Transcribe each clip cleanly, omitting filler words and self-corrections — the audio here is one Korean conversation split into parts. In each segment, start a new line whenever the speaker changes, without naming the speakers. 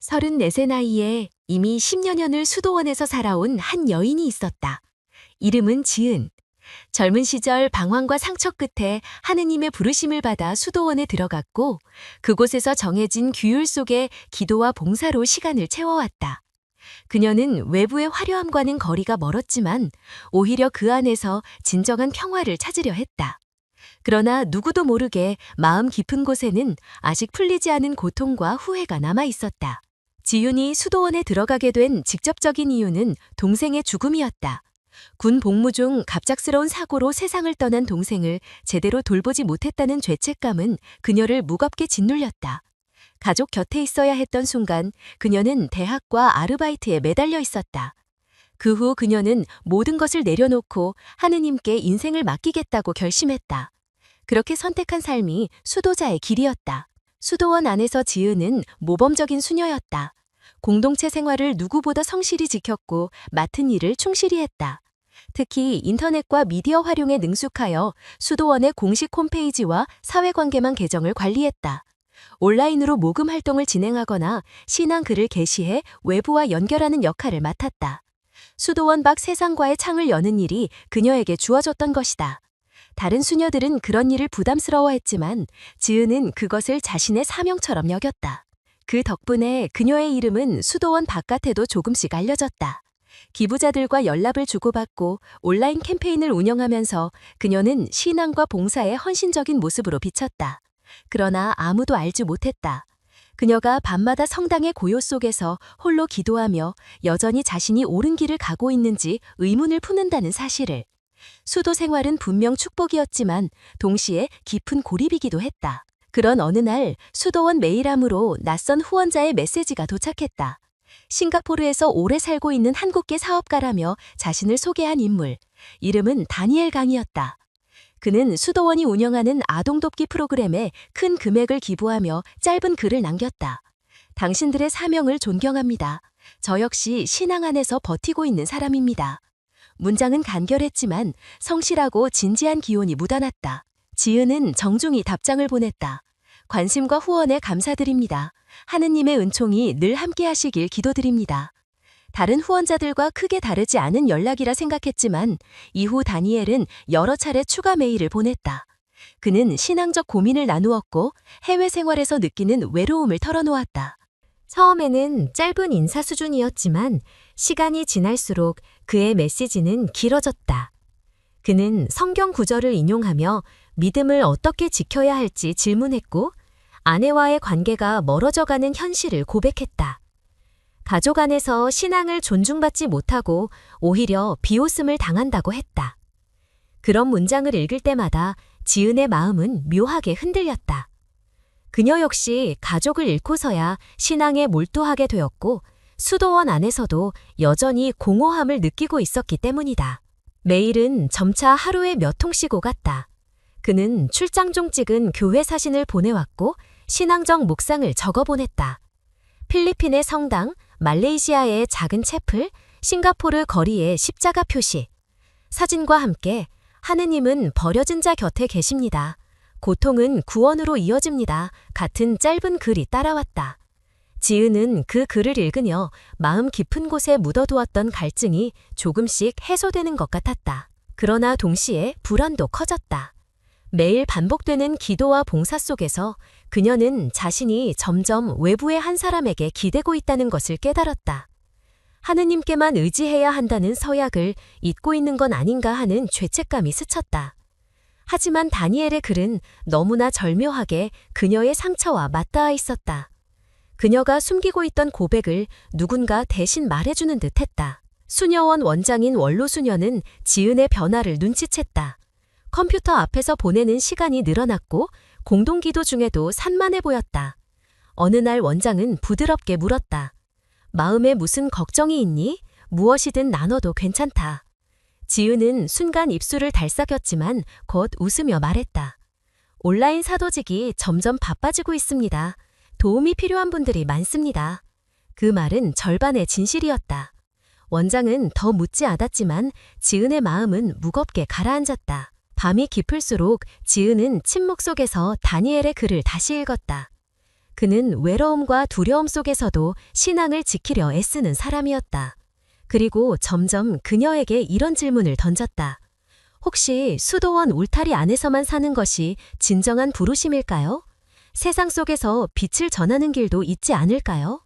34세 나이에 이미 10여 년을 수도원에서 살아온 한 여인이 있었다. 이름은 지은. 젊은 시절 방황과 상처 끝에 하느님의 부르심을 받아 수도원에 들어갔고 그곳에서 정해진 규율 속에 기도와 봉사로 시간을 채워왔다. 그녀는 외부의 화려함과는 거리가 멀었지만 오히려 그 안에서 진정한 평화를 찾으려 했다. 그러나 누구도 모르게 마음 깊은 곳에는 아직 풀리지 않은 고통과 후회가 남아 있었다. 지윤이 수도원에 들어가게 된 직접적인 이유는 동생의 죽음이었다. 군 복무 중 갑작스러운 사고로 세상을 떠난 동생을 제대로 돌보지 못했다는 죄책감은 그녀를 무겁게 짓눌렸다. 가족 곁에 있어야 했던 순간 그녀는 대학과 아르바이트에 매달려 있었다. 그 후 그녀는 모든 것을 내려놓고 하느님께 인생을 맡기겠다고 결심했다. 그렇게 선택한 삶이 수도자의 길이었다. 수도원 안에서 지은은 모범적인 수녀였다. 공동체 생활을 누구보다 성실히 지켰고 맡은 일을 충실히 했다. 특히 인터넷과 미디어 활용에 능숙하여 수도원의 공식 홈페이지와 사회관계망 계정을 관리했다. 온라인으로 모금 활동을 진행하거나 신앙 글을 게시해 외부와 연결하는 역할을 맡았다. 수도원 밖 세상과의 창을 여는 일이 그녀에게 주어졌던 것이다. 다른 수녀들은 그런 일을 부담스러워했지만 지은은 그것을 자신의 사명처럼 여겼다. 그 덕분에 그녀의 이름은 수도원 바깥에도 조금씩 알려졌다. 기부자들과 연락을 주고받고 온라인 캠페인을 운영하면서 그녀는 신앙과 봉사에 헌신적인 모습으로 비쳤다. 그러나 아무도 알지 못했다. 그녀가 밤마다 성당의 고요 속에서 홀로 기도하며 여전히 자신이 옳은 길을 가고 있는지 의문을 품는다는 사실을. 수도 생활은 분명 축복이었지만 동시에 깊은 고립이기도 했다. 그런 어느 날 수도원 메일함으로 낯선 후원자의 메시지가 도착했다. 싱가포르에서 오래 살고 있는 한국계 사업가라며 자신을 소개한 인물. 이름은 다니엘 강이었다. 그는 수도원이 운영하는 아동돕기 프로그램에 큰 금액을 기부하며 짧은 글을 남겼다. 당신들의 사명을 존경합니다. 저 역시 신앙 안에서 버티고 있는 사람입니다. 문장은 간결했지만 성실하고 진지한 기온이 묻어났다. 지은은 정중히 답장을 보냈다. 관심과 후원에 감사드립니다. 하느님의 은총이 늘 함께 하시길 기도드립니다. 다른 후원자들과 크게 다르지 않은 연락이라 생각했지만 이후 다니엘은 여러 차례 추가 메일을 보냈다. 그는 신앙적 고민을 나누었고 해외 생활에서 느끼는 외로움을 털어놓았다. 처음에는 짧은 인사 수준이었지만 시간이 지날수록 그의 메시지는 길어졌다. 그는 성경 구절을 인용하며 믿음을 어떻게 지켜야 할지 질문했고 아내와의 관계가 멀어져가는 현실을 고백했다. 가족 안에서 신앙을 존중받지 못하고 오히려 비웃음을 당한다고 했다. 그런 문장을 읽을 때마다 지은의 마음은 묘하게 흔들렸다. 그녀 역시 가족을 잃고서야 신앙에 몰두하게 되었고 수도원 안에서도 여전히 공허함을 느끼고 있었기 때문이다. 메일은 점차 하루에 몇 통씩 오갔다. 그는 출장 중 찍은 교회 사진을 보내왔고 신앙적 묵상을 적어보냈다. 필리핀의 성당, 말레이시아의 작은 채플, 싱가포르 거리의 십자가 표시. 사진과 함께 하느님은 버려진 자 곁에 계십니다. 고통은 구원으로 이어집니다. 같은 짧은 글이 따라왔다. 지은은 그 글을 읽으며 마음 깊은 곳에 묻어두었던 갈증이 조금씩 해소되는 것 같았다. 그러나 동시에 불안도 커졌다. 매일 반복되는 기도와 봉사 속에서 그녀는 자신이 점점 외부의 한 사람에게 기대고 있다는 것을 깨달았다. 하느님께만 의지해야 한다는 서약을 잊고 있는 건 아닌가 하는 죄책감이 스쳤다. 하지만 다니엘의 글은 너무나 절묘하게 그녀의 상처와 맞닿아 있었다. 그녀가 숨기고 있던 고백을 누군가 대신 말해주는 듯했다. 수녀원 원장인 원로수녀는 지은의 변화를 눈치챘다. 컴퓨터 앞에서 보내는 시간이 늘어났고 공동기도 중에도 산만해 보였다. 어느 날 원장은 부드럽게 물었다. 마음에 무슨 걱정이 있니? 무엇이든 나눠도 괜찮다. 지은은 순간 입술을 달싹였지만 곧 웃으며 말했다. 온라인 사도직이 점점 바빠지고 있습니다. 도움이 필요한 분들이 많습니다. 그 말은 절반의 진실이었다. 원장은 더 묻지 않았지만 지은의 마음은 무겁게 가라앉았다. 밤이 깊을수록 지은은 침묵 속에서 다니엘의 글을 다시 읽었다. 그는 외로움과 두려움 속에서도 신앙을 지키려 애쓰는 사람이었다. 그리고 점점 그녀에게 이런 질문을 던졌다. 혹시 수도원 울타리 안에서만 사는 것이 진정한 부르심일까요? 세상 속에서 빛을 전하는 길도 있지 않을까요?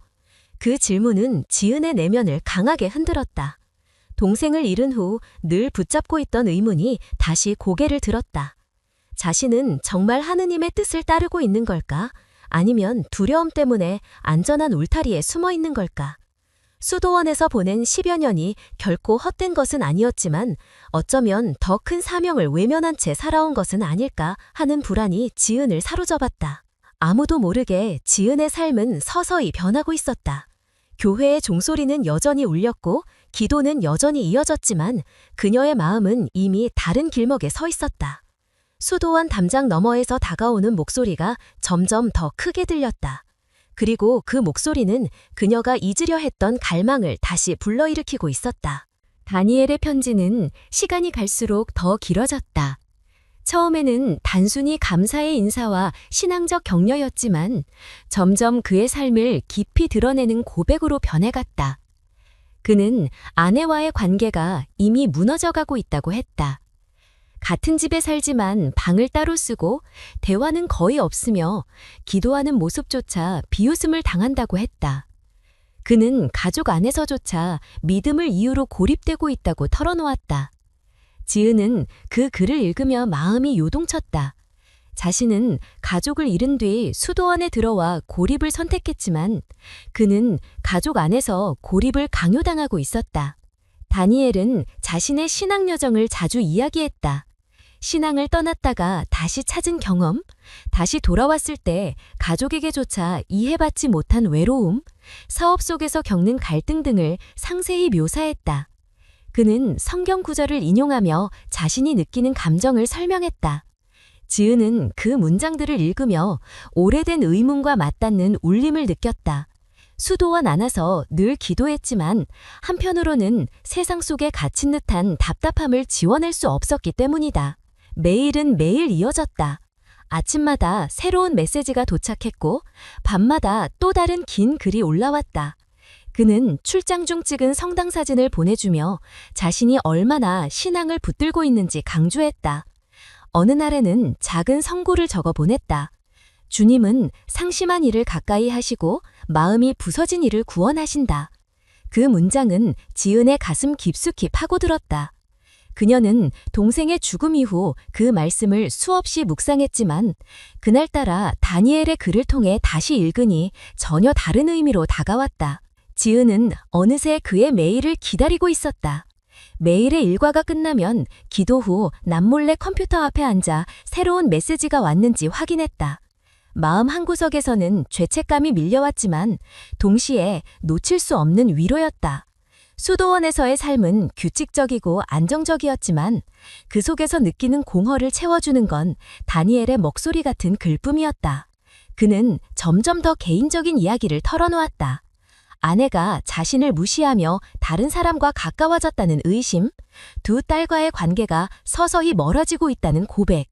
그 질문은 지은의 내면을 강하게 흔들었다. 동생을 잃은 후 늘 붙잡고 있던 의문이 다시 고개를 들었다. 자신은 정말 하느님의 뜻을 따르고 있는 걸까? 아니면 두려움 때문에 안전한 울타리에 숨어 있는 걸까? 수도원에서 보낸 10여 년이 결코 헛된 것은 아니었지만 어쩌면 더 큰 사명을 외면한 채 살아온 것은 아닐까 하는 불안이 지은을 사로잡았다. 아무도 모르게 지은의 삶은 서서히 변하고 있었다. 교회의 종소리는 여전히 울렸고 기도는 여전히 이어졌지만 그녀의 마음은 이미 다른 길목에 서 있었다. 수도원 담장 너머에서 다가오는 목소리가 점점 더 크게 들렸다. 그리고 그 목소리는 그녀가 잊으려 했던 갈망을 다시 불러일으키고 있었다. 다니엘의 편지는 시간이 갈수록 더 길어졌다. 처음에는 단순히 감사의 인사와 신앙적 격려였지만 점점 그의 삶을 깊이 드러내는 고백으로 변해갔다. 그는 아내와의 관계가 이미 무너져가고 있다고 했다. 같은 집에 살지만 방을 따로 쓰고 대화는 거의 없으며 기도하는 모습조차 비웃음을 당한다고 했다. 그는 가족 안에서조차 믿음을 이유로 고립되고 있다고 털어놓았다. 지은은 그 글을 읽으며 마음이 요동쳤다. 자신은 가족을 잃은 뒤 수도원에 들어와 고립을 선택했지만 그는 가족 안에서 고립을 강요당하고 있었다. 다니엘은 자신의 신앙 여정을 자주 이야기했다. 신앙을 떠났다가 다시 찾은 경험, 다시 돌아왔을 때 가족에게조차 이해받지 못한 외로움, 사업 속에서 겪는 갈등 등을 상세히 묘사했다. 그는 성경 구절을 인용하며 자신이 느끼는 감정을 설명했다. 지은은 그 문장들을 읽으며 오래된 의문과 맞닿는 울림을 느꼈다. 수도원 안에서 늘 기도했지만 한편으로는 세상 속에 갇힌 듯한 답답함을 지워낼 수 없었기 때문이다. 매일은 매일 이어졌다. 아침마다 새로운 메시지가 도착했고 밤마다 또 다른 긴 글이 올라왔다. 그는 출장 중 찍은 성당 사진을 보내주며 자신이 얼마나 신앙을 붙들고 있는지 강조했다. 어느 날에는 작은 성구를 적어 보냈다. 주님은 상심한 이를 가까이 하시고 마음이 부서진 이를 구원하신다. 그 문장은 지은의 가슴 깊숙이 파고들었다. 그녀는 동생의 죽음 이후 그 말씀을 수없이 묵상했지만 그날따라 다니엘의 글을 통해 다시 읽으니 전혀 다른 의미로 다가왔다. 지은은 어느새 그의 메일을 기다리고 있었다. 매일의 일과가 끝나면 기도 후 남몰래 컴퓨터 앞에 앉아 새로운 메시지가 왔는지 확인했다. 마음 한구석에서는 죄책감이 밀려왔지만 동시에 놓칠 수 없는 위로였다. 수도원에서의 삶은 규칙적이고 안정적이었지만 그 속에서 느끼는 공허를 채워주는 건 다니엘의 목소리 같은 글뿐이었다. 그는 점점 더 개인적인 이야기를 털어놓았다. 아내가 자신을 무시하며 다른 사람과 가까워졌다는 의심, 두 딸과의 관계가 서서히 멀어지고 있다는 고백.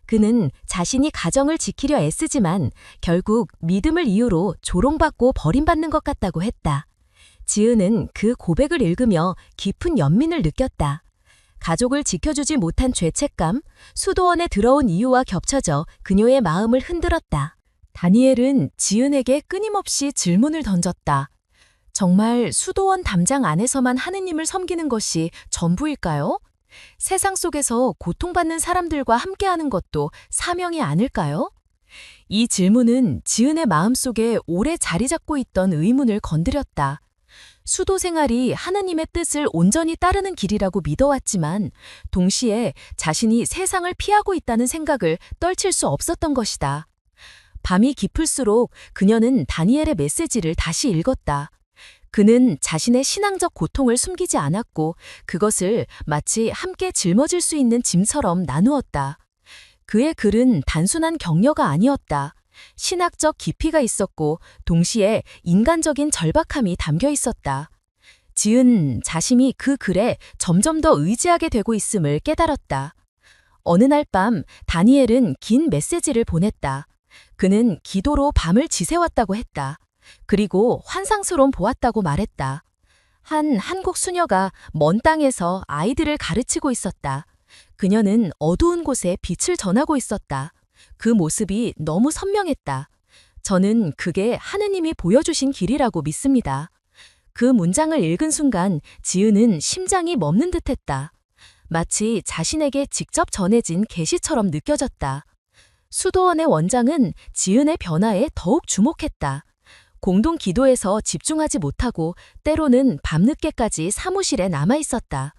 그는 자신이 가정을 지키려 애쓰지만 결국 믿음을 이유로 조롱받고 버림받는 것 같다고 했다. 지은은 그 고백을 읽으며 깊은 연민을 느꼈다. 가족을 지켜주지 못한 죄책감, 수도원에 들어온 이유와 겹쳐져 그녀의 마음을 흔들었다. 다니엘은 지은에게 끊임없이 질문을 던졌다. 정말 수도원 담장 안에서만 하느님을 섬기는 것이 전부일까요? 세상 속에서 고통받는 사람들과 함께하는 것도 사명이 아닐까요? 이 질문은 지은의 마음속에 오래 자리 잡고 있던 의문을 건드렸다. 수도 생활이 하느님의 뜻을 온전히 따르는 길이라고 믿어왔지만 동시에 자신이 세상을 피하고 있다는 생각을 떨칠 수 없었던 것이다. 밤이 깊을수록 그녀는 다니엘의 메시지를 다시 읽었다. 그는 자신의 신앙적 고통을 숨기지 않았고 그것을 마치 함께 짊어질 수 있는 짐처럼 나누었다. 그의 글은 단순한 격려가 아니었다. 신학적 깊이가 있었고 동시에 인간적인 절박함이 담겨 있었다. 지은 자신이 그 글에 점점 더 의지하게 되고 있음을 깨달았다. 어느 날 밤 다니엘은 긴 메시지를 보냈다. 그는 기도로 밤을 지새웠다고 했다. 그리고 환상스러운 보았다고 말했다. 한 한국 수녀가 먼 땅에서 아이들을 가르치고 있었다. 그녀는 어두운 곳에 빛을 전하고 있었다. 그 모습이 너무 선명했다. 저는 그게 하느님이 보여주신 길이라고 믿습니다. 그 문장을 읽은 순간 지은은 심장이 멎는 듯했다. 마치 자신에게 직접 전해진 계시처럼 느껴졌다. 수도원의 원장은 지은의 변화에 더욱 주목했다. 공동 기도에서 집중하지 못하고 때로는 밤늦게까지 사무실에 남아 있었다.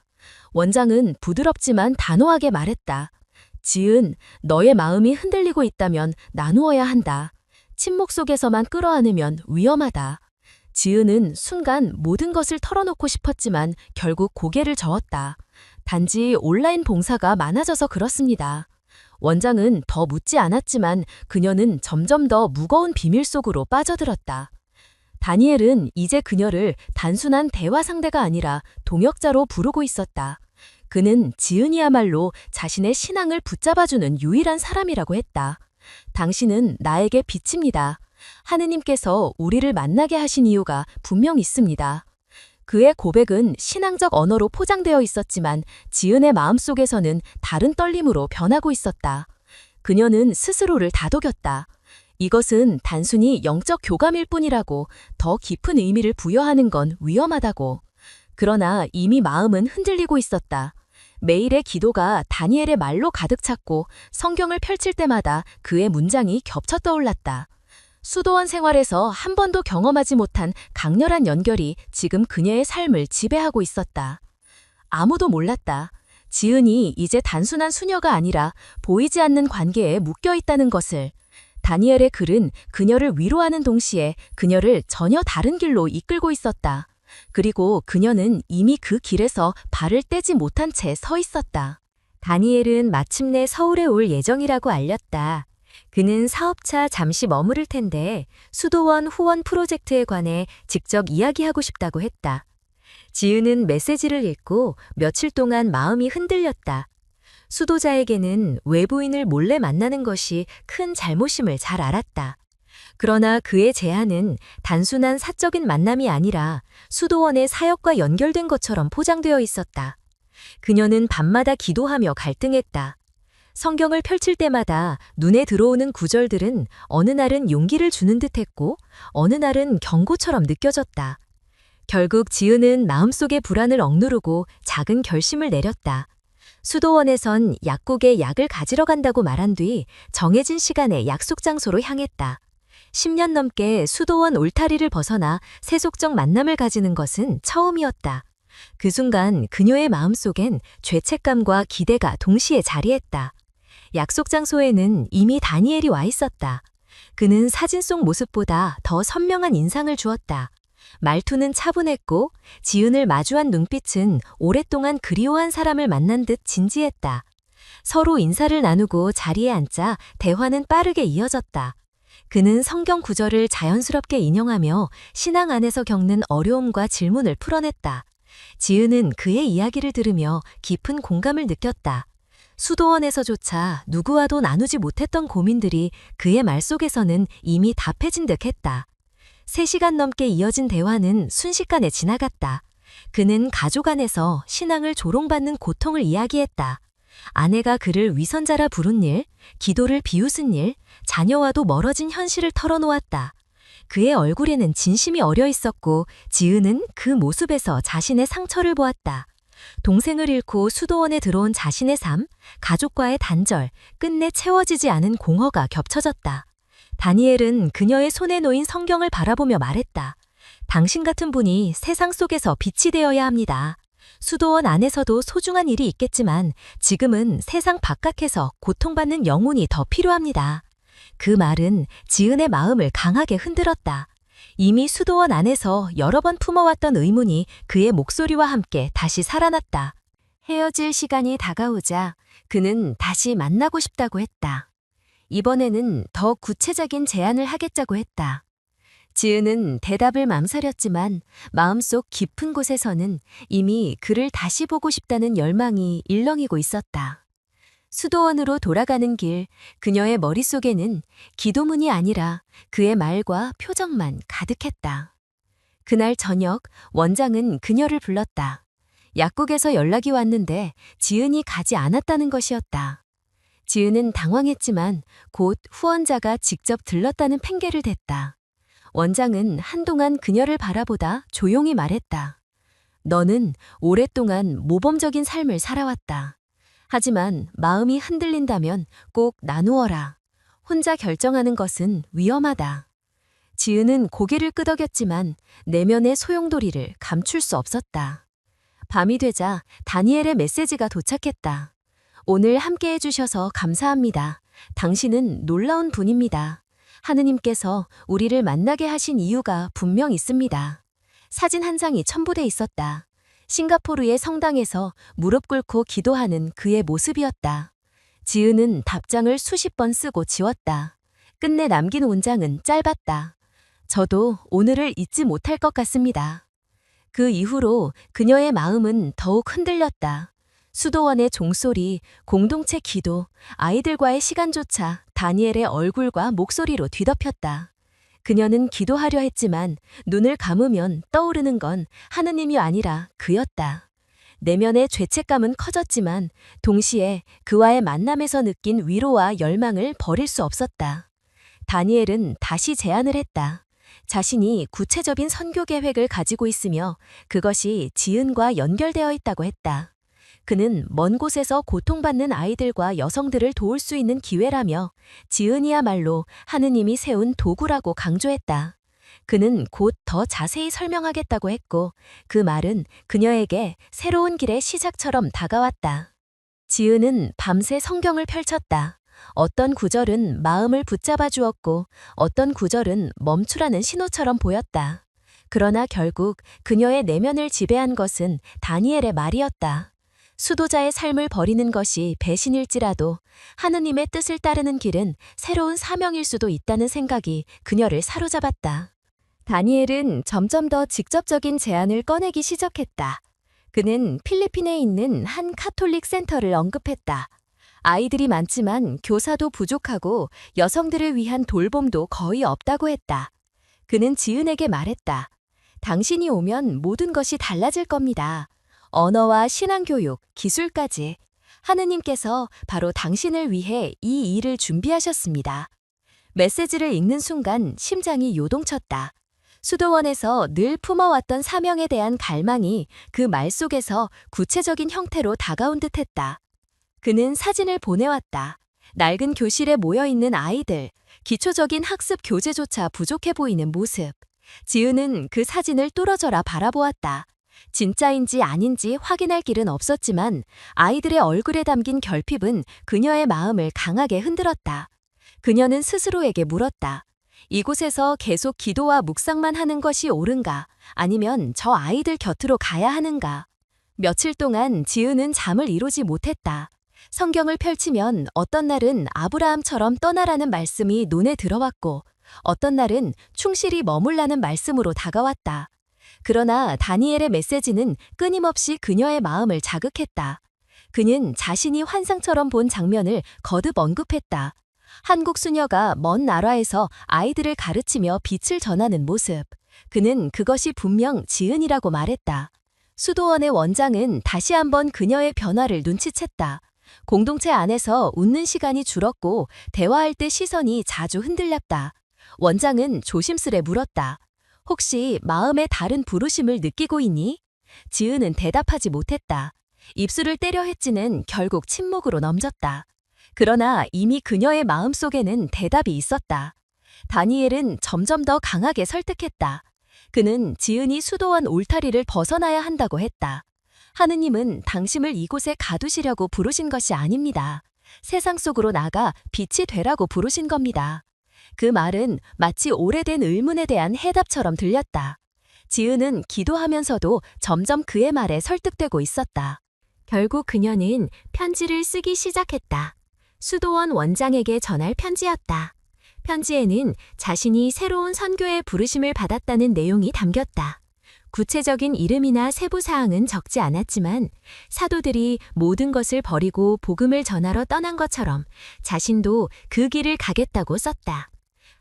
원장은 부드럽지만 단호하게 말했다. 지은, 너의 마음이 흔들리고 있다면 나누어야 한다. 침묵 속에서만 끌어안으면 위험하다. 지은은 순간 모든 것을 털어놓고 싶었지만 결국 고개를 저었다. 단지 온라인 봉사가 많아져서 그렇습니다. 원장은 더 묻지 않았지만 그녀는 점점 더 무거운 비밀 속으로 빠져들었다. 다니엘은 이제 그녀를 단순한 대화 상대가 아니라 동역자로 부르고 있었다. 그는 지은이야말로 자신의 신앙을 붙잡아주는 유일한 사람이라고 했다. 당신은 나에게 빛입니다. 하느님께서 우리를 만나게 하신 이유가 분명 있습니다. 그의 고백은 신앙적 언어로 포장되어 있었지만 지은의 마음속에서는 다른 떨림으로 변하고 있었다. 그녀는 스스로를 다독였다. 이것은 단순히 영적 교감일 뿐이라고, 더 깊은 의미를 부여하는 건 위험하다고. 그러나 이미 마음은 흔들리고 있었다. 매일의 기도가 다니엘의 말로 가득 찼고 성경을 펼칠 때마다 그의 문장이 겹쳐 떠올랐다. 수도원 생활에서 한 번도 경험하지 못한 강렬한 연결이 지금 그녀의 삶을 지배하고 있었다. 아무도 몰랐다. 지은이 이제 단순한 수녀가 아니라 보이지 않는 관계에 묶여 있다는 것을. 다니엘의 글은 그녀를 위로하는 동시에 그녀를 전혀 다른 길로 이끌고 있었다. 그리고 그녀는 이미 그 길에서 발을 떼지 못한 채 서 있었다. 다니엘은 마침내 서울에 올 예정이라고 알렸다. 그는 사업차 잠시 머무를 텐데 수도원 후원 프로젝트에 관해 직접 이야기하고 싶다고 했다. 지은은 메시지를 읽고 며칠 동안 마음이 흔들렸다. 수도자에게는 외부인을 몰래 만나는 것이 큰 잘못임을 잘 알았다. 그러나 그의 제안은 단순한 사적인 만남이 아니라 수도원의 사역과 연결된 것처럼 포장되어 있었다. 그녀는 밤마다 기도하며 갈등했다. 성경을 펼칠 때마다 눈에 들어오는 구절들은 어느 날은 용기를 주는 듯했고 어느 날은 경고처럼 느껴졌다. 결국 지은은 마음속의 불안을 억누르고 작은 결심을 내렸다. 수도원에선 약국에 약을 가지러 간다고 말한 뒤 정해진 시간에 약속 장소로 향했다. 10년 넘게 수도원 울타리를 벗어나 세속적 만남을 가지는 것은 처음이었다. 그 순간 그녀의 마음속엔 죄책감과 기대가 동시에 자리했다. 약속 장소에는 이미 다니엘이 와 있었다. 그는 사진 속 모습보다 더 선명한 인상을 주었다. 말투는 차분했고 지은을 마주한 눈빛은 오랫동안 그리워한 사람을 만난 듯 진지했다. 서로 인사를 나누고 자리에 앉자 대화는 빠르게 이어졌다. 그는 성경 구절을 자연스럽게 인용하며 신앙 안에서 겪는 어려움과 질문을 풀어냈다. 지은은 그의 이야기를 들으며 깊은 공감을 느꼈다. 수도원에서조차 누구와도 나누지 못했던 고민들이 그의 말 속에서는 이미 답해진 듯했다. 3시간 넘게 이어진 대화는 순식간에 지나갔다. 그는 가족 안에서 신앙을 조롱받는 고통을 이야기했다. 아내가 그를 위선자라 부른 일, 기도를 비웃은 일, 자녀와도 멀어진 현실을 털어놓았다. 그의 얼굴에는 진심이 어려 있었고 지은은 그 모습에서 자신의 상처를 보았다. 동생을 잃고 수도원에 들어온 자신의 삶, 가족과의 단절, 끝내 채워지지 않은 공허가 겹쳐졌다. 다니엘은 그녀의 손에 놓인 성경을 바라보며 말했다. 당신 같은 분이 세상 속에서 빛이 되어야 합니다. 수도원 안에서도 소중한 일이 있겠지만 지금은 세상 바깥에서 고통받는 영혼이 더 필요합니다. 그 말은 지은의 마음을 강하게 흔들었다. 이미 수도원 안에서 여러 번 품어왔던 의문이 그의 목소리와 함께 다시 살아났다. 헤어질 시간이 다가오자 그는 다시 만나고 싶다고 했다. 이번에는 더 구체적인 제안을 하겠다고 했다. 지은은 대답을 망설였지만 마음속 깊은 곳에서는 이미 그를 다시 보고 싶다는 열망이 일렁이고 있었다. 수도원으로 돌아가는 길, 그녀의 머릿속에는 기도문이 아니라 그의 말과 표정만 가득했다. 그날 저녁, 원장은 그녀를 불렀다. 약국에서 연락이 왔는데 지은이 가지 않았다는 것이었다. 지은은 당황했지만 곧 후원자가 직접 들렀다는 핑계를 댔다. 원장은 한동안 그녀를 바라보다 조용히 말했다. 너는 오랫동안 모범적인 삶을 살아왔다. 하지만 마음이 흔들린다면 꼭 나누어라. 혼자 결정하는 것은 위험하다. 지은은 고개를 끄덕였지만 내면의 소용돌이를 감출 수 없었다. 밤이 되자 다니엘의 메시지가 도착했다. 오늘 함께 해주셔서 감사합니다. 당신은 놀라운 분입니다. 하느님께서 우리를 만나게 하신 이유가 분명 있습니다. 사진 한 장이 첨부돼 있었다. 싱가포르의 성당에서 무릎 꿇고 기도하는 그의 모습이었다. 지은은 답장을 수십 번 쓰고 지웠다. 끝내 남긴 문장은 짧았다. 저도 오늘을 잊지 못할 것 같습니다. 그 이후로 그녀의 마음은 더욱 흔들렸다. 수도원의 종소리, 공동체 기도, 아이들과의 시간조차 다니엘의 얼굴과 목소리로 뒤덮였다. 그녀는 기도하려 했지만 눈을 감으면 떠오르는 건 하느님이 아니라 그였다. 내면의 죄책감은 커졌지만 동시에 그와의 만남에서 느낀 위로와 열망을 버릴 수 없었다. 다니엘은 다시 제안을 했다. 자신이 구체적인 선교 계획을 가지고 있으며 그것이 지은과 연결되어 있다고 했다. 그는 먼 곳에서 고통받는 아이들과 여성들을 도울 수 있는 기회라며 지은이야말로 하느님이 세운 도구라고 강조했다. 그는 곧 더 자세히 설명하겠다고 했고 그 말은 그녀에게 새로운 길의 시작처럼 다가왔다. 지은은 밤새 성경을 펼쳤다. 어떤 구절은 마음을 붙잡아 주었고 어떤 구절은 멈추라는 신호처럼 보였다. 그러나 결국 그녀의 내면을 지배한 것은 다니엘의 말이었다. 수도자의 삶을 버리는 것이 배신일지라도 하느님의 뜻을 따르는 길은 새로운 사명일 수도 있다는 생각이 그녀를 사로잡았다. 다니엘은 점점 더 직접적인 제안을 꺼내기 시작했다. 그는 필리핀에 있는 한 카톨릭 센터를 언급했다. 아이들이 많지만 교사도 부족하고 여성들을 위한 돌봄도 거의 없다고 했다. 그는 지은에게 말했다. 당신이 오면 모든 것이 달라질 겁니다. 언어와 신앙교육, 기술까지. 하느님께서 바로 당신을 위해 이 일을 준비하셨습니다. 메시지를 읽는 순간 심장이 요동쳤다. 수도원에서 늘 품어왔던 사명에 대한 갈망이 그 말 속에서 구체적인 형태로 다가온 듯했다. 그는 사진을 보내왔다. 낡은 교실에 모여있는 아이들, 기초적인 학습 교재조차 부족해 보이는 모습. 지은은 그 사진을 뚫어져라 바라보았다. 진짜인지 아닌지 확인할 길은 없었지만 아이들의 얼굴에 담긴 결핍은 그녀의 마음을 강하게 흔들었다. 그녀는 스스로에게 물었다. 이곳에서 계속 기도와 묵상만 하는 것이 옳은가? 아니면 저 아이들 곁으로 가야 하는가? 며칠 동안 지은은 잠을 이루지 못했다. 성경을 펼치면 어떤 날은 아브라함처럼 떠나라는 말씀이 눈에 들어왔고 어떤 날은 충실히 머물라는 말씀으로 다가왔다. 그러나 다니엘의 메시지는 끊임없이 그녀의 마음을 자극했다. 그는 자신이 환상처럼 본 장면을 거듭 언급했다. 한국 수녀가 먼 나라에서 아이들을 가르치며 빛을 전하는 모습. 그는 그것이 분명 지은이라고 말했다. 수도원의 원장은 다시 한번 그녀의 변화를 눈치챘다. 공동체 안에서 웃는 시간이 줄었고 대화할 때 시선이 자주 흔들렸다. 원장은 조심스레 물었다. 혹시 마음에 다른 부르심을 느끼고 있니? 지은은 대답하지 못했다. 입술을 때려 했지는 결국 침묵으로 넘졌다. 그러나 이미 그녀의 마음속에는 대답이 있었다. 다니엘은 점점 더 강하게 설득했다. 그는 지은이 수도원 울타리를 벗어나야 한다고 했다. 하느님은 당신을 이곳에 가두시려고 부르신 것이 아닙니다. 세상 속으로 나가 빛이 되라고 부르신 겁니다. 그 말은 마치 오래된 의문에 대한 해답처럼 들렸다. 지은은 기도하면서도 점점 그의 말에 설득되고 있었다. 결국 그녀는 편지를 쓰기 시작했다. 수도원 원장에게 전할 편지였다. 편지에는 자신이 새로운 선교의 부르심을 받았다는 내용이 담겼다. 구체적인 이름이나 세부 사항은 적지 않았지만 사도들이 모든 것을 버리고 복음을 전하러 떠난 것처럼 자신도 그 길을 가겠다고 썼다.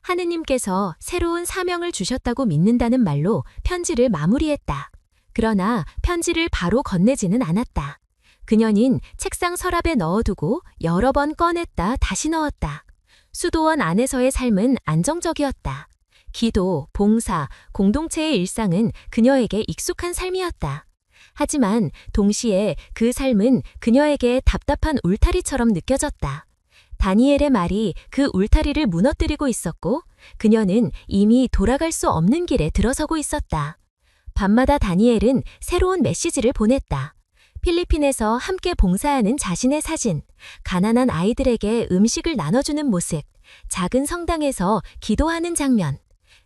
하느님께서 새로운 사명을 주셨다고 믿는다는 말로 편지를 마무리했다. 그러나 편지를 바로 건네지는 않았다. 그녀는 책상 서랍에 넣어두고 여러 번 꺼냈다 다시 넣었다. 수도원 안에서의 삶은 안정적이었다. 기도, 봉사, 공동체의 일상은 그녀에게 익숙한 삶이었다. 하지만 동시에 그 삶은 그녀에게 답답한 울타리처럼 느껴졌다. 다니엘의 말이 그 울타리를 무너뜨리고 있었고 그녀는 이미 돌아갈 수 없는 길에 들어서고 있었다. 밤마다 다니엘은 새로운 메시지를 보냈다. 필리핀에서 함께 봉사하는 자신의 사진, 가난한 아이들에게 음식을 나눠주는 모습, 작은 성당에서 기도하는 장면.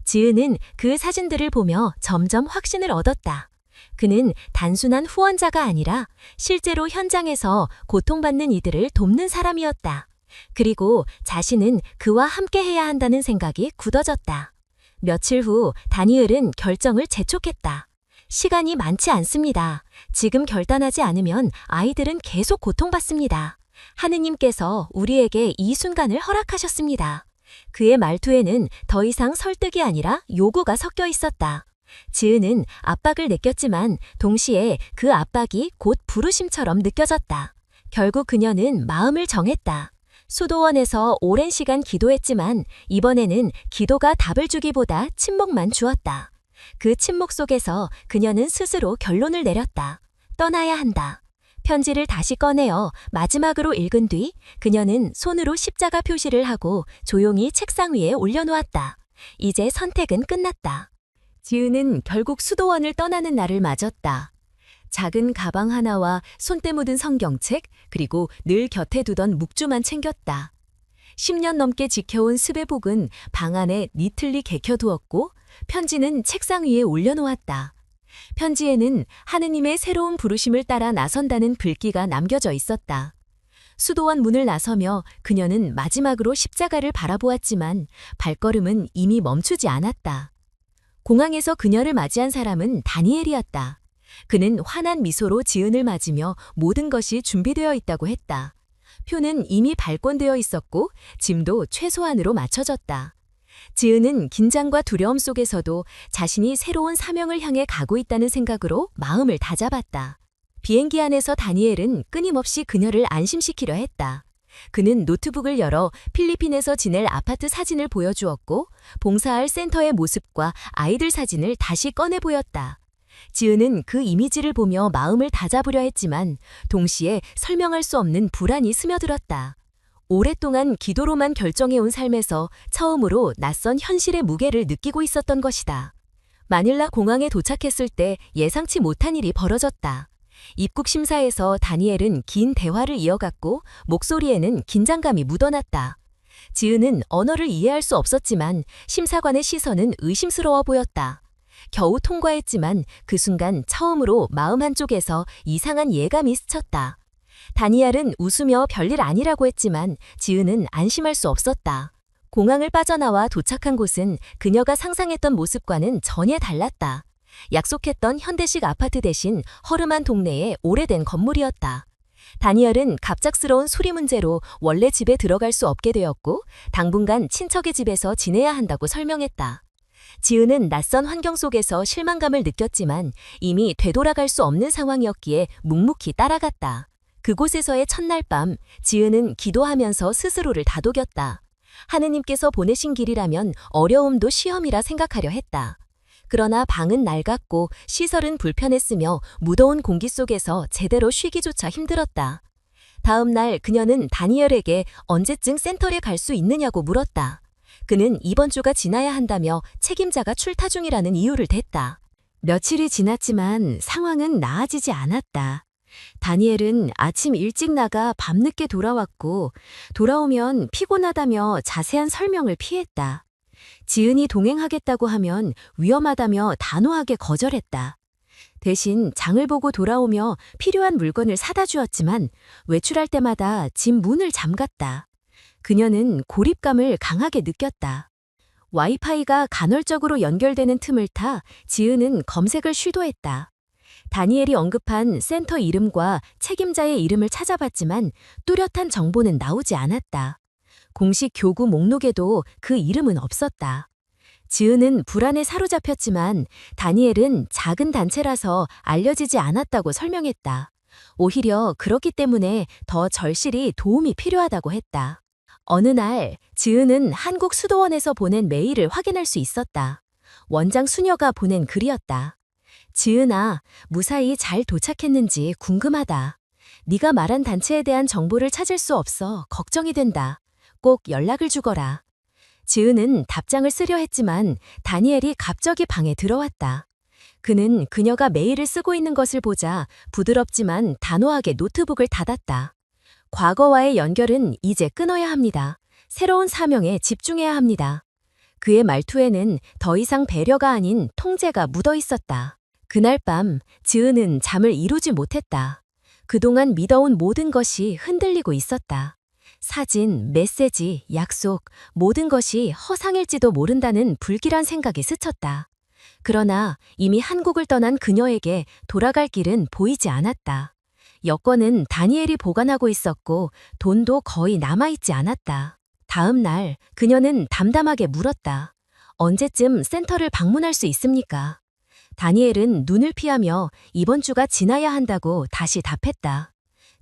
지은은 그 사진들을 보며 점점 확신을 얻었다. 그는 단순한 후원자가 아니라 실제로 현장에서 고통받는 이들을 돕는 사람이었다. 그리고 자신은 그와 함께 해야 한다는 생각이 굳어졌다. 며칠 후 다니엘은 결정을 재촉했다. 시간이 많지 않습니다. 지금 결단하지 않으면 아이들은 계속 고통받습니다. 하느님께서 우리에게 이 순간을 허락하셨습니다. 그의 말투에는 더 이상 설득이 아니라 요구가 섞여 있었다. 지은은 압박을 느꼈지만 동시에 그 압박이 곧 부르심처럼 느껴졌다. 결국 그녀는 마음을 정했다. 수도원에서 오랜 시간 기도했지만 이번에는 기도가 답을 주기보다 침묵만 주었다. 그 침묵 속에서 그녀는 스스로 결론을 내렸다. 떠나야 한다. 편지를 다시 꺼내어 마지막으로 읽은 뒤 그녀는 손으로 십자가 표시를 하고 조용히 책상 위에 올려놓았다. 이제 선택은 끝났다. 지은은 결국 수도원을 떠나는 날을 맞았다. 작은 가방 하나와 손때 묻은 성경책, 그리고 늘 곁에 두던 묵주만 챙겼다. 10년 넘게 지켜온 스베복은 방 안에 니틀리 개켜두었고 편지는 책상 위에 올려놓았다. 편지에는 하느님의 새로운 부르심을 따라 나선다는 글귀가 남겨져 있었다. 수도원 문을 나서며 그녀는 마지막으로 십자가를 바라보았지만 발걸음은 이미 멈추지 않았다. 공항에서 그녀를 맞이한 사람은 다니엘이었다. 그는 환한 미소로 지은을 맞으며 모든 것이 준비되어 있다고 했다. 표는 이미 발권되어 있었고 짐도 최소한으로 맞춰졌다. 지은은 긴장과 두려움 속에서도 자신이 새로운 사명을 향해 가고 있다는 생각으로 마음을 다잡았다. 비행기 안에서 다니엘은 끊임없이 그녀를 안심시키려 했다. 그는 노트북을 열어 필리핀에서 지낼 아파트 사진을 보여주었고 봉사할 센터의 모습과 아이들 사진을 다시 꺼내 보였다. 지은은 그 이미지를 보며 마음을 다잡으려 했지만 동시에 설명할 수 없는 불안이 스며들었다. 오랫동안 기도로만 결정해온 삶에서 처음으로 낯선 현실의 무게를 느끼고 있었던 것이다. 마닐라 공항에 도착했을 때 예상치 못한 일이 벌어졌다. 입국 심사에서 다니엘은 긴 대화를 이어갔고 목소리에는 긴장감이 묻어났다. 지은은 언어를 이해할 수 없었지만 심사관의 시선은 의심스러워 보였다. 겨우 통과했지만 그 순간 처음으로 마음 한쪽에서 이상한 예감이 스쳤다. 다니엘은 웃으며 별일 아니라고 했지만 지은은 안심할 수 없었다. 공항을 빠져나와 도착한 곳은 그녀가 상상했던 모습과는 전혀 달랐다. 약속했던 현대식 아파트 대신 허름한 동네의 오래된 건물이었다. 다니엘은 갑작스러운 수리 문제로 원래 집에 들어갈 수 없게 되었고 당분간 친척의 집에서 지내야 한다고 설명했다. 지은은 낯선 환경 속에서 실망감을 느꼈지만 이미 되돌아갈 수 없는 상황이었기에 묵묵히 따라갔다. 그곳에서의 첫날 밤, 지은은 기도하면서 스스로를 다독였다. 하느님께서 보내신 길이라면 어려움도 시험이라 생각하려 했다. 그러나 방은 낡았고 시설은 불편했으며 무더운 공기 속에서 제대로 쉬기조차 힘들었다. 다음 날 그녀는 다니엘에게 언제쯤 센터에 갈 수 있느냐고 물었다. 그는 이번 주가 지나야 한다며 책임자가 출타 중이라는 이유를 댔다. 며칠이 지났지만 상황은 나아지지 않았다. 다니엘은 아침 일찍 나가 밤늦게 돌아왔고 돌아오면 피곤하다며 자세한 설명을 피했다. 지은이 동행하겠다고 하면 위험하다며 단호하게 거절했다. 대신 장을 보고 돌아오며 필요한 물건을 사다 주었지만 외출할 때마다 집 문을 잠갔다. 그녀는 고립감을 강하게 느꼈다. 와이파이가 간헐적으로 연결되는 틈을 타 지은은 검색을 시도했다. 다니엘이 언급한 센터 이름과 책임자의 이름을 찾아봤지만 뚜렷한 정보는 나오지 않았다. 공식 교구 목록에도 그 이름은 없었다. 지은은 불안에 사로잡혔지만 다니엘은 작은 단체라서 알려지지 않았다고 설명했다. 오히려 그렇기 때문에 더 절실히 도움이 필요하다고 했다. 어느 날 지은은 한국 수도원에서 보낸 메일을 확인할 수 있었다. 원장 수녀가 보낸 글이었다. 지은아, 무사히 잘 도착했는지 궁금하다. 네가 말한 단체에 대한 정보를 찾을 수 없어 걱정이 된다. 꼭 연락을 주거라. 지은은 답장을 쓰려 했지만 다니엘이 갑자기 방에 들어왔다. 그는 그녀가 메일을 쓰고 있는 것을 보자 부드럽지만 단호하게 노트북을 닫았다. 과거와의 연결은 이제 끊어야 합니다. 새로운 사명에 집중해야 합니다. 그의 말투에는 더 이상 배려가 아닌 통제가 묻어 있었다. 그날 밤 지은은 잠을 이루지 못했다. 그동안 믿어온 모든 것이 흔들리고 있었다. 사진, 메시지, 약속, 모든 것이 허상일지도 모른다는 불길한 생각이 스쳤다. 그러나 이미 한국을 떠난 그녀에게 돌아갈 길은 보이지 않았다. 여권은 다니엘이 보관하고 있었고 돈도 거의 남아있지 않았다. 다음 날 그녀는 담담하게 물었다. 언제쯤 센터를 방문할 수 있습니까? 다니엘은 눈을 피하며 이번 주가 지나야 한다고 다시 답했다.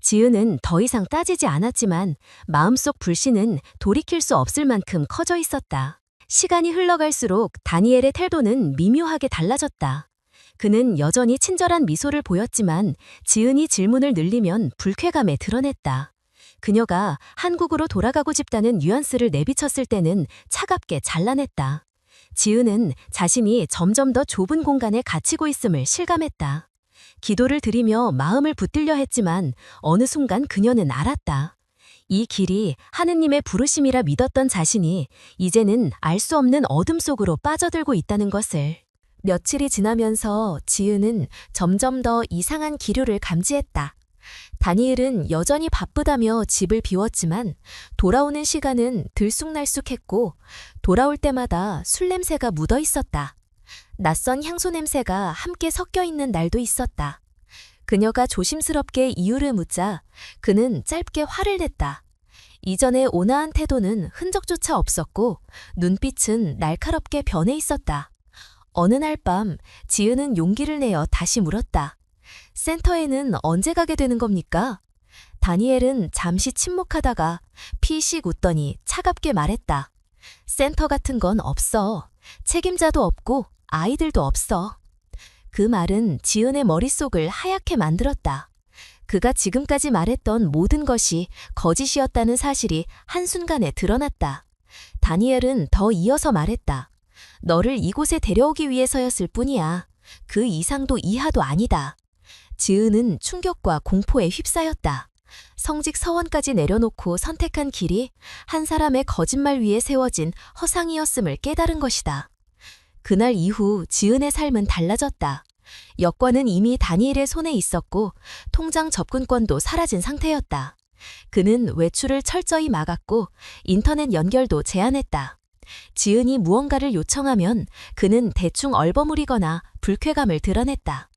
지은은 더 이상 따지지 않았지만 마음속 불신은 돌이킬 수 없을 만큼 커져 있었다. 시간이 흘러갈수록 다니엘의 태도는 미묘하게 달라졌다. 그는 여전히 친절한 미소를 보였지만 지은이 질문을 늘리면 불쾌감에 드러냈다. 그녀가 한국으로 돌아가고 싶다는 뉘앙스를 내비쳤을 때는 차갑게 잘라냈다. 지은은 자신이 점점 더 좁은 공간에 갇히고 있음을 실감했다. 기도를 드리며 마음을 붙들려 했지만 어느 순간 그녀는 알았다. 이 길이 하느님의 부르심이라 믿었던 자신이 이제는 알 수 없는 어둠 속으로 빠져들고 있다는 것을. 며칠이 지나면서 지은은 점점 더 이상한 기류를 감지했다. 다니엘은 여전히 바쁘다며 집을 비웠지만 돌아오는 시간은 들쑥날쑥했고 돌아올 때마다 술 냄새가 묻어 있었다. 낯선 향수 냄새가 함께 섞여 있는 날도 있었다. 그녀가 조심스럽게 이유를 묻자 그는 짧게 화를 냈다. 이전의 온화한 태도는 흔적조차 없었고 눈빛은 날카롭게 변해 있었다. 어느 날 밤 지은은 용기를 내어 다시 물었다. 센터에는 언제 가게 되는 겁니까? 다니엘은 잠시 침묵하다가 피식 웃더니 차갑게 말했다. 센터 같은 건 없어. 책임자도 없고 아이들도 없어. 그 말은 지은의 머릿속을 하얗게 만들었다. 그가 지금까지 말했던 모든 것이 거짓이었다는 사실이 한순간에 드러났다. 다니엘은 더 이어서 말했다. 너를 이곳에 데려오기 위해서였을 뿐이야. 그 이상도 이하도 아니다. 지은은 충격과 공포에 휩싸였다. 성직 서원까지 내려놓고 선택한 길이 한 사람의 거짓말 위에 세워진 허상이었음을 깨달은 것이다. 그날 이후 지은의 삶은 달라졌다. 여권은 이미 다니엘의 손에 있었고 통장 접근권도 사라진 상태였다. 그는 외출을 철저히 막았고 인터넷 연결도 제한했다. 지은이 무언가를 요청하면 그는 대충 얼버무리거나 불쾌감을 드러냈다.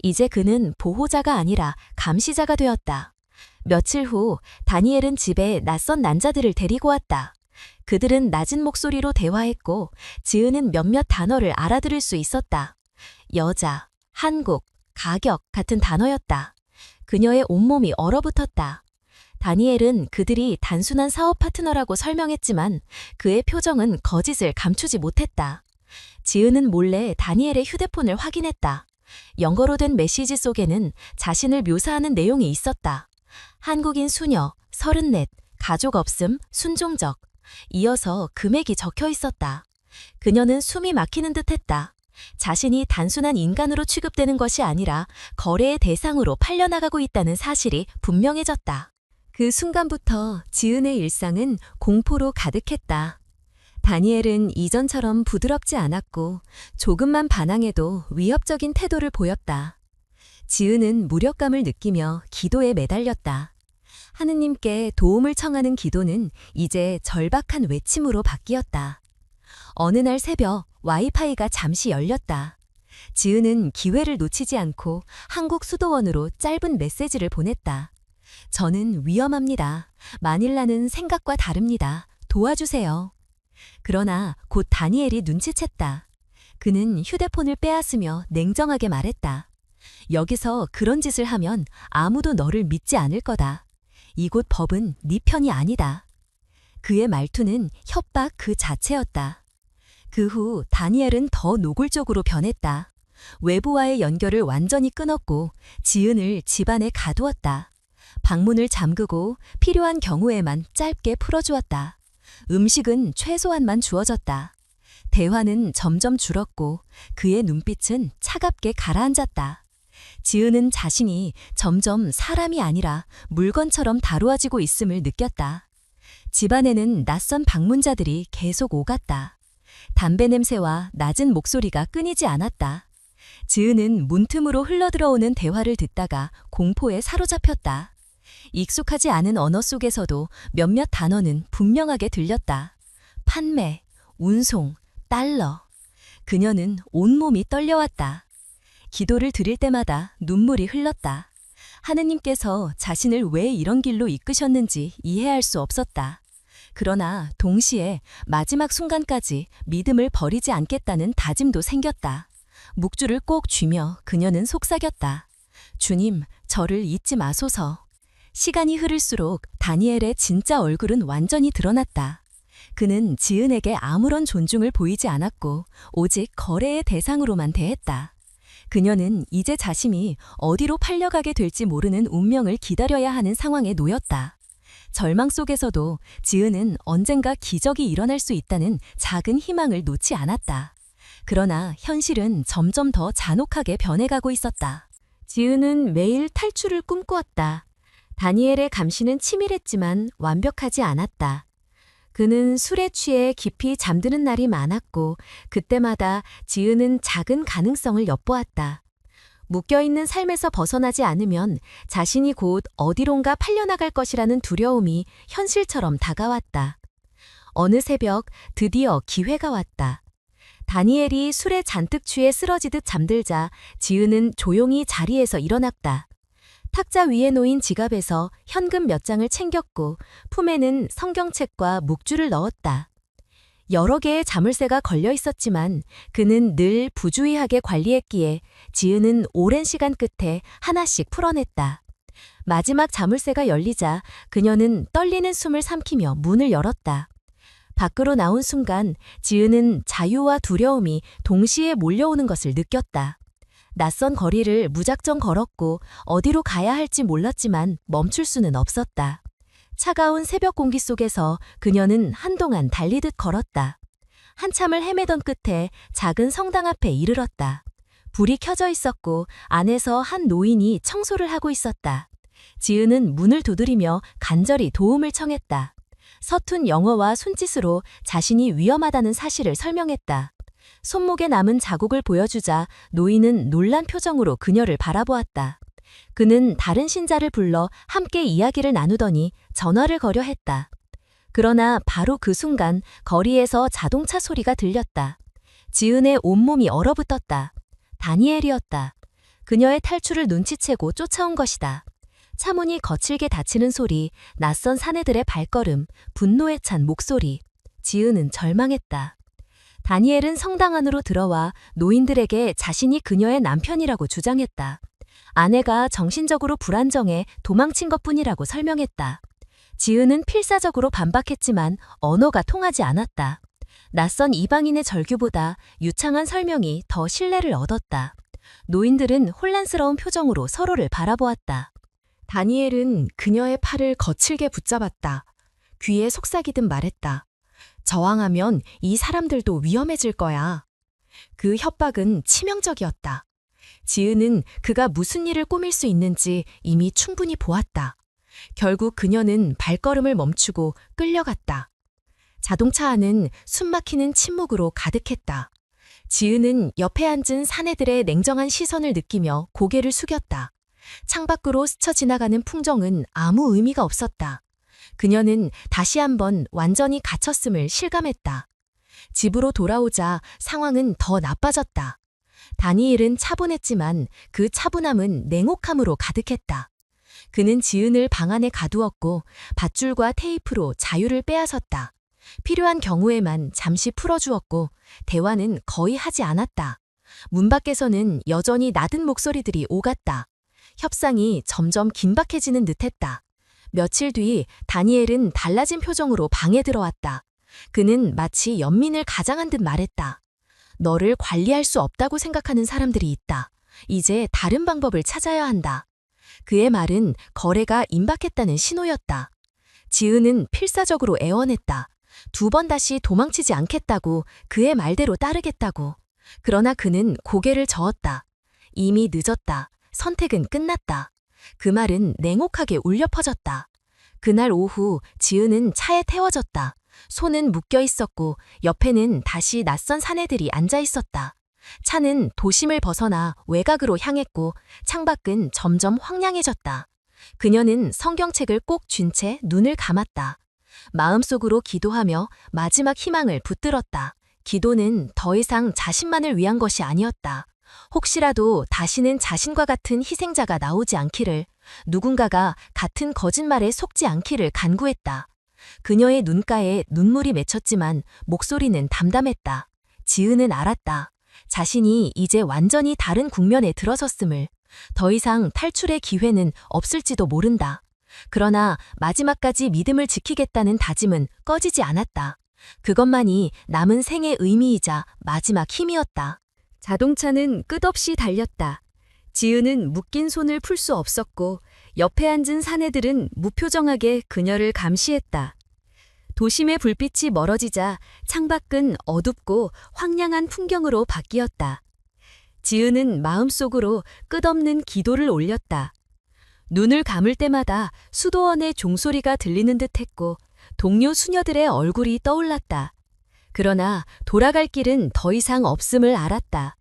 이제 그는 보호자가 아니라 감시자가 되었다. 며칠 후 다니엘은 집에 낯선 난자들을 데리고 왔다. 그들은 낮은 목소리로 대화했고 지은은 몇몇 단어를 알아들을 수 있었다. 여자, 한국, 가격 같은 단어였다. 그녀의 온몸이 얼어붙었다. 다니엘은 그들이 단순한 사업 파트너라고 설명했지만 그의 표정은 거짓을 감추지 못했다. 지은은 몰래 다니엘의 휴대폰을 확인했다. 영어로 된 메시지 속에는 자신을 묘사하는 내용이 있었다. 한국인 수녀, 34, 가족 없음, 순종적. 이어서 금액이 적혀 있었다. 그녀는 숨이 막히는 듯했다. 자신이 단순한 인간으로 취급되는 것이 아니라 거래의 대상으로 팔려나가고 있다는 사실이 분명해졌다. 그 순간부터 지은의 일상은 공포로 가득했다. 다니엘은 이전처럼 부드럽지 않았고 조금만 반항해도 위협적인 태도를 보였다. 지은은 무력감을 느끼며 기도에 매달렸다. 하느님께 도움을 청하는 기도는 이제 절박한 외침으로 바뀌었다. 어느 날 새벽 와이파이가 잠시 열렸다. 지은은 기회를 놓치지 않고 한국 수도원으로 짧은 메시지를 보냈다. 저는 위험합니다. 마닐라는 생각과 다릅니다. 도와주세요. 그러나 곧 다니엘이 눈치챘다. 그는 휴대폰을 빼앗으며 냉정하게 말했다. 여기서 그런 짓을 하면 아무도 너를 믿지 않을 거다. 이곳 법은 네 편이 아니다. 그의 말투는 협박 그 자체였다. 그 후 다니엘은 더 노골적으로 변했다. 외부와의 연결을 완전히 끊었고 지은을 집안에 가두었다. 방문을 잠그고 필요한 경우에만 짧게 풀어주었다. 음식은 최소한만 주어졌다. 대화는 점점 줄었고 그의 눈빛은 차갑게 가라앉았다. 지은은 자신이 점점 사람이 아니라 물건처럼 다루어지고 있음을 느꼈다. 집안에는 낯선 방문자들이 계속 오갔다. 담배 냄새와 낮은 목소리가 끊이지 않았다. 지은은 문틈으로 흘러들어오는 대화를 듣다가 공포에 사로잡혔다. 익숙하지 않은 언어 속에서도 몇몇 단어는 분명하게 들렸다. 판매, 운송, 달러. 그녀는 온몸이 떨려왔다. 기도를 드릴 때마다 눈물이 흘렀다. 하느님께서 자신을 왜 이런 길로 이끄셨는지 이해할 수 없었다. 그러나 동시에 마지막 순간까지 믿음을 버리지 않겠다는 다짐도 생겼다. 묵주를 꼭 쥐며 그녀는 속삭였다. 주님, 저를 잊지 마소서. 시간이 흐를수록 다니엘의 진짜 얼굴은 완전히 드러났다. 그는 지은에게 아무런 존중을 보이지 않았고 오직 거래의 대상으로만 대했다. 그녀는 이제 자신이 어디로 팔려가게 될지 모르는 운명을 기다려야 하는 상황에 놓였다. 절망 속에서도 지은은 언젠가 기적이 일어날 수 있다는 작은 희망을 놓지 않았다. 그러나 현실은 점점 더 잔혹하게 변해가고 있었다. 지은은 매일 탈출을 꿈꾸었다. 다니엘의 감시는 치밀했지만 완벽하지 않았다. 그는 술에 취해 깊이 잠드는 날이 많았고 그때마다 지은은 작은 가능성을 엿보았다. 묶여있는 삶에서 벗어나지 않으면 자신이 곧 어디론가 팔려나갈 것이라는 두려움이 현실처럼 다가왔다. 어느 새벽 드디어 기회가 왔다. 다니엘이 술에 잔뜩 취해 쓰러지듯 잠들자 지은은 조용히 자리에서 일어났다. 탁자 위에 놓인 지갑에서 현금 몇 장을 챙겼고 품에는 성경책과 묵주를 넣었다. 여러 개의 자물쇠가 걸려 있었지만 그는 늘 부주의하게 관리했기에 지은은 오랜 시간 끝에 하나씩 풀어냈다. 마지막 자물쇠가 열리자 그녀는 떨리는 숨을 삼키며 문을 열었다. 밖으로 나온 순간 지은은 자유와 두려움이 동시에 몰려오는 것을 느꼈다. 낯선 거리를 무작정 걸었고 어디로 가야 할지 몰랐지만 멈출 수는 없었다. 차가운 새벽 공기 속에서 그녀는 한동안 달리듯 걸었다. 한참을 헤매던 끝에 작은 성당 앞에 이르렀다. 불이 켜져 있었고 안에서 한 노인이 청소를 하고 있었다. 지은은 문을 두드리며 간절히 도움을 청했다. 서툰 영어와 손짓으로 자신이 위험하다는 사실을 설명했다. 손목에 남은 자국을 보여주자 노인은 놀란 표정으로 그녀를 바라보았다. 그는 다른 신자를 불러 함께 이야기를 나누더니 전화를 거려 했다. 그러나 바로 그 순간 거리에서 자동차 소리가 들렸다. 지은의 온몸이 얼어붙었다. 다니엘이었다. 그녀의 탈출을 눈치채고 쫓아온 것이다. 차문이 거칠게 닫히는 소리, 낯선 사내들의 발걸음, 분노에 찬 목소리. 지은은 절망했다. 다니엘은 성당 안으로 들어와 노인들에게 자신이 그녀의 남편이라고 주장했다. 아내가 정신적으로 불안정해 도망친 것뿐이라고 설명했다. 지은은 필사적으로 반박했지만 언어가 통하지 않았다. 낯선 이방인의 절규보다 유창한 설명이 더 신뢰를 얻었다. 노인들은 혼란스러운 표정으로 서로를 바라보았다. 다니엘은 그녀의 팔을 거칠게 붙잡았다. 귀에 속삭이듯 말했다. 저항하면 이 사람들도 위험해질 거야. 그 협박은 치명적이었다. 지은은 그가 무슨 일을 꾸밀 수 있는지 이미 충분히 보았다. 결국 그녀는 발걸음을 멈추고 끌려갔다. 자동차 안은 숨막히는 침묵으로 가득했다. 지은은 옆에 앉은 사내들의 냉정한 시선을 느끼며 고개를 숙였다. 창밖으로 스쳐 지나가는 풍경은 아무 의미가 없었다. 그녀는 다시 한번 완전히 갇혔음을 실감했다. 집으로 돌아오자 상황은 더 나빠졌다. 다니엘은 차분했지만 그 차분함은 냉혹함으로 가득했다. 그는 지은을 방 안에 가두었고 밧줄과 테이프로 자유를 빼앗았다. 필요한 경우에만 잠시 풀어주었고 대화는 거의 하지 않았다. 문 밖에서는 여전히 낮은 목소리들이 오갔다. 협상이 점점 긴박해지는 듯했다. 며칠 뒤 다니엘은 달라진 표정으로 방에 들어왔다. 그는 마치 연민을 가장한 듯 말했다. 너를 관리할 수 없다고 생각하는 사람들이 있다. 이제 다른 방법을 찾아야 한다. 그의 말은 거래가 임박했다는 신호였다. 지은은 필사적으로 애원했다. 2번 다시 도망치지 않겠다고, 그의 말대로 따르겠다고. 그러나 그는 고개를 저었다. 이미 늦었다. 선택은 끝났다. 그 말은 냉혹하게 울려 퍼졌다. 그날 오후 지은은 차에 태워졌다. 손은 묶여 있었고 옆에는 다시 낯선 사내들이 앉아 있었다. 차는 도심을 벗어나 외곽으로 향했고 창밖은 점점 황량해졌다. 그녀는 성경책을 꼭 쥔 채 눈을 감았다. 마음속으로 기도하며 마지막 희망을 붙들었다. 기도는 더 이상 자신만을 위한 것이 아니었다. 혹시라도 다시는 자신과 같은 희생자가 나오지 않기를, 누군가가 같은 거짓말에 속지 않기를 간구했다. 그녀의 눈가에 눈물이 맺혔지만 목소리는 담담했다. 지은은 알았다. 자신이 이제 완전히 다른 국면에 들어섰음을, 더 이상 탈출의 기회는 없을지도 모른다. 그러나 마지막까지 믿음을 지키겠다는 다짐은 꺼지지 않았다. 그것만이 남은 생의 의미이자 마지막 힘이었다. 자동차는 끝없이 달렸다. 지은은 묶인 손을 풀 수 없었고 옆에 앉은 사내들은 무표정하게 그녀를 감시했다. 도심의 불빛이 멀어지자 창밖은 어둡고 황량한 풍경으로 바뀌었다. 지은은 마음속으로 끝없는 기도를 올렸다. 눈을 감을 때마다 수도원의 종소리가 들리는 듯했고 동료 수녀들의 얼굴이 떠올랐다. 그러나 돌아갈 길은 더 이상 없음을 알았다.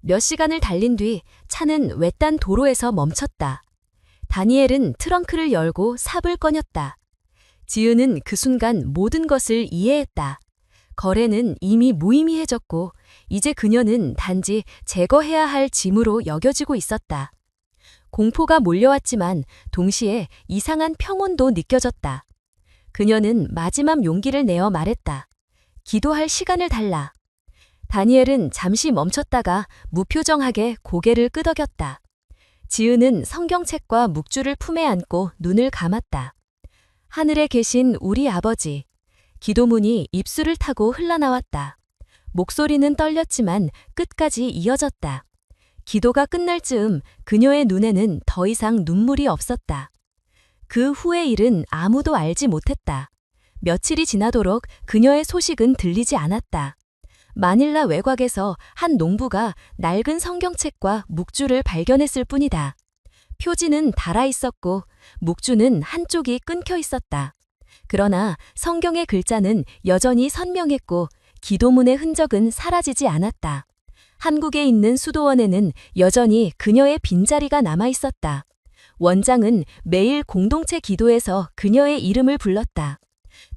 몇 시간을 달린 뒤 차는 외딴 도로에서 멈췄다. 다니엘은 트렁크를 열고 삽을 꺼냈다. 지은은 그 순간 모든 것을 이해했다. 거래는 이미 무의미해졌고 이제 그녀는 단지 제거해야 할 짐으로 여겨지고 있었다. 공포가 몰려왔지만 동시에 이상한 평온도 느껴졌다. 그녀는 마지막 용기를 내어 말했다. 기도할 시간을 달라. 다니엘은 잠시 멈췄다가 무표정하게 고개를 끄덕였다. 지은은 성경책과 묵주를 품에 안고 눈을 감았다. 하늘에 계신 우리 아버지. 기도문이 입술을 타고 흘러나왔다. 목소리는 떨렸지만 끝까지 이어졌다. 기도가 끝날 즈음 그녀의 눈에는 더 이상 눈물이 없었다. 그 후의 일은 아무도 알지 못했다. 며칠이 지나도록 그녀의 소식은 들리지 않았다. 마닐라 외곽에서 한 농부가 낡은 성경책과 묵주를 발견했을 뿐이다. 표지는 닳아 있었고 묵주는 한쪽이 끊겨 있었다. 그러나 성경의 글자는 여전히 선명했고 기도문의 흔적은 사라지지 않았다. 한국에 있는 수도원에는 여전히 그녀의 빈자리가 남아 있었다. 원장은 매일 공동체 기도에서 그녀의 이름을 불렀다.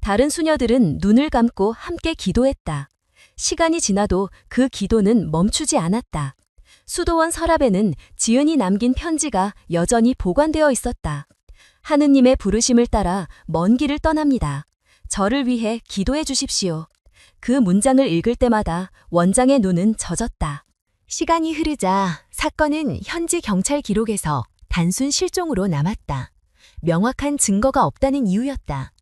다른 수녀들은 눈을 감고 함께 기도했다. 시간이 지나도 그 기도는 멈추지 않았다. 수도원 서랍에는 지은이 남긴 편지가 여전히 보관되어 있었다. 하느님의 부르심을 따라 먼 길을 떠납니다. 저를 위해 기도해 주십시오. 그 문장을 읽을 때마다 원장의 눈은 젖었다. 시간이 흐르자 사건은 현지 경찰 기록에서 단순 실종으로 남았다. 명확한 증거가 없다는 이유였다.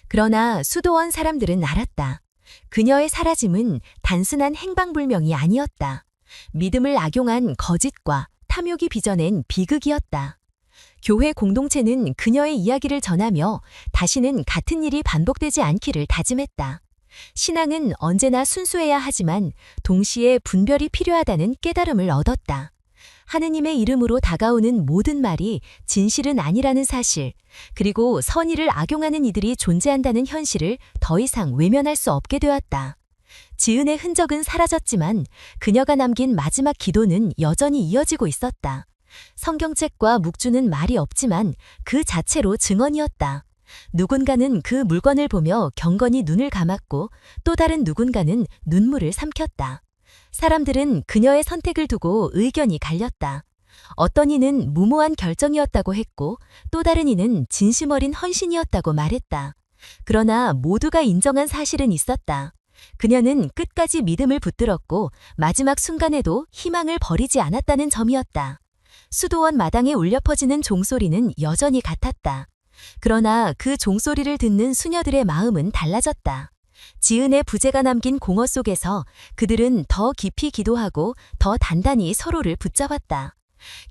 그러나 수도원 사람들은 알았다. 그녀의 사라짐은 단순한 행방불명이 아니었다. 믿음을 악용한 거짓과 탐욕이 빚어낸 비극이었다. 교회 공동체는 그녀의 이야기를 전하며 다시는 같은 일이 반복되지 않기를 다짐했다. 신앙은 언제나 순수해야 하지만 동시에 분별이 필요하다는 깨달음을 얻었다. 하느님의 이름으로 다가오는 모든 말이 진실은 아니라는 사실, 그리고 선의를 악용하는 이들이 존재한다는 현실을 더 이상 외면할 수 없게 되었다. 지은의 흔적은 사라졌지만 그녀가 남긴 마지막 기도는 여전히 이어지고 있었다. 성경책과 묵주는 말이 없지만 그 자체로 증언이었다. 누군가는 그 물건을 보며 경건히 눈을 감았고 또 다른 누군가는 눈물을 삼켰다. 사람들은 그녀의 선택을 두고 의견이 갈렸다. 어떤 이는 무모한 결정이었다고 했고 또 다른 이는 진심 어린 헌신이었다고 말했다. 그러나 모두가 인정한 사실은 있었다. 그녀는 끝까지 믿음을 붙들었고 마지막 순간에도 희망을 버리지 않았다는 점이었다. 수도원 마당에 울려 퍼지는 종소리는 여전히 같았다. 그러나 그 종소리를 듣는 수녀들의 마음은 달라졌다. 지은의 부재가 남긴 공허 속에서 그들은 더 깊이 기도하고 더 단단히 서로를 붙잡았다.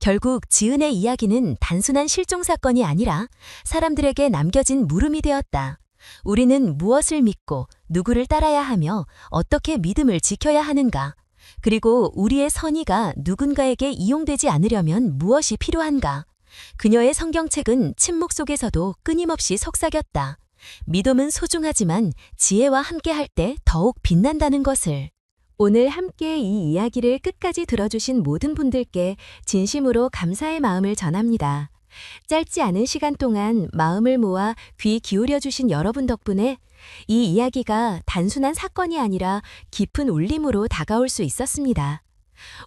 결국 지은의 이야기는 단순한 실종 사건이 아니라 사람들에게 남겨진 물음이 되었다. 우리는 무엇을 믿고 누구를 따라야 하며 어떻게 믿음을 지켜야 하는가? 그리고 우리의 선의가 누군가에게 이용되지 않으려면 무엇이 필요한가? 그녀의 성경책은 침묵 속에서도 끊임없이 속삭였다. 믿음은 소중하지만 지혜와 함께할 때 더욱 빛난다는 것을. 오늘 함께 이 이야기를 끝까지 들어주신 모든 분들께 진심으로 감사의 마음을 전합니다. 짧지 않은 시간 동안 마음을 모아 귀 기울여 주신 여러분 덕분에 이 이야기가 단순한 사건이 아니라 깊은 울림으로 다가올 수 있었습니다.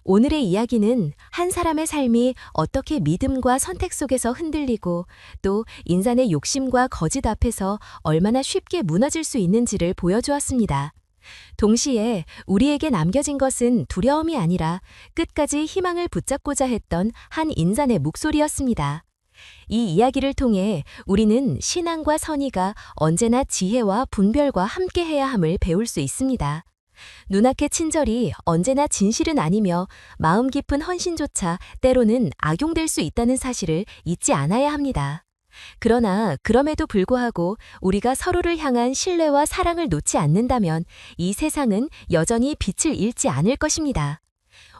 오늘의 이야기는 한 사람의 삶이 어떻게 믿음과 선택 속에서 흔들리고 또 인간의 욕심과 거짓 앞에서 얼마나 쉽게 무너질 수 있는지를 보여주었습니다. 동시에 우리에게 남겨진 것은 두려움이 아니라 끝까지 희망을 붙잡고자 했던 한 인간의 목소리였습니다. 이 이야기를 통해 우리는 신앙과 선의가 언제나 지혜와 분별과 함께해야 함을 배울 수 있습니다. 눈앞의 친절이 언제나 진실은 아니며 마음 깊은 헌신조차 때로는 악용될 수 있다는 사실을 잊지 않아야 합니다. 그러나 그럼에도 불구하고 우리가 서로를 향한 신뢰와 사랑을 놓지 않는다면 이 세상은 여전히 빛을 잃지 않을 것입니다.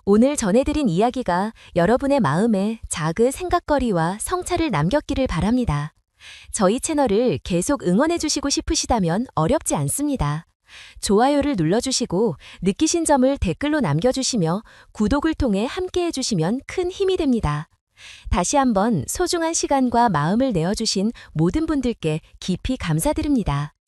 오늘 전해드린 이야기가 여러분의 마음에 작은 생각거리와 성찰을 남겼기를 바랍니다. 저희 채널을 계속 응원해주시고 싶으시다면 어렵지 않습니다. 좋아요를 눌러주시고 느끼신 점을 댓글로 남겨주시며 구독을 통해 함께해주시면 큰 힘이 됩니다. 다시 한번 소중한 시간과 마음을 내어주신 모든 분들께 깊이 감사드립니다.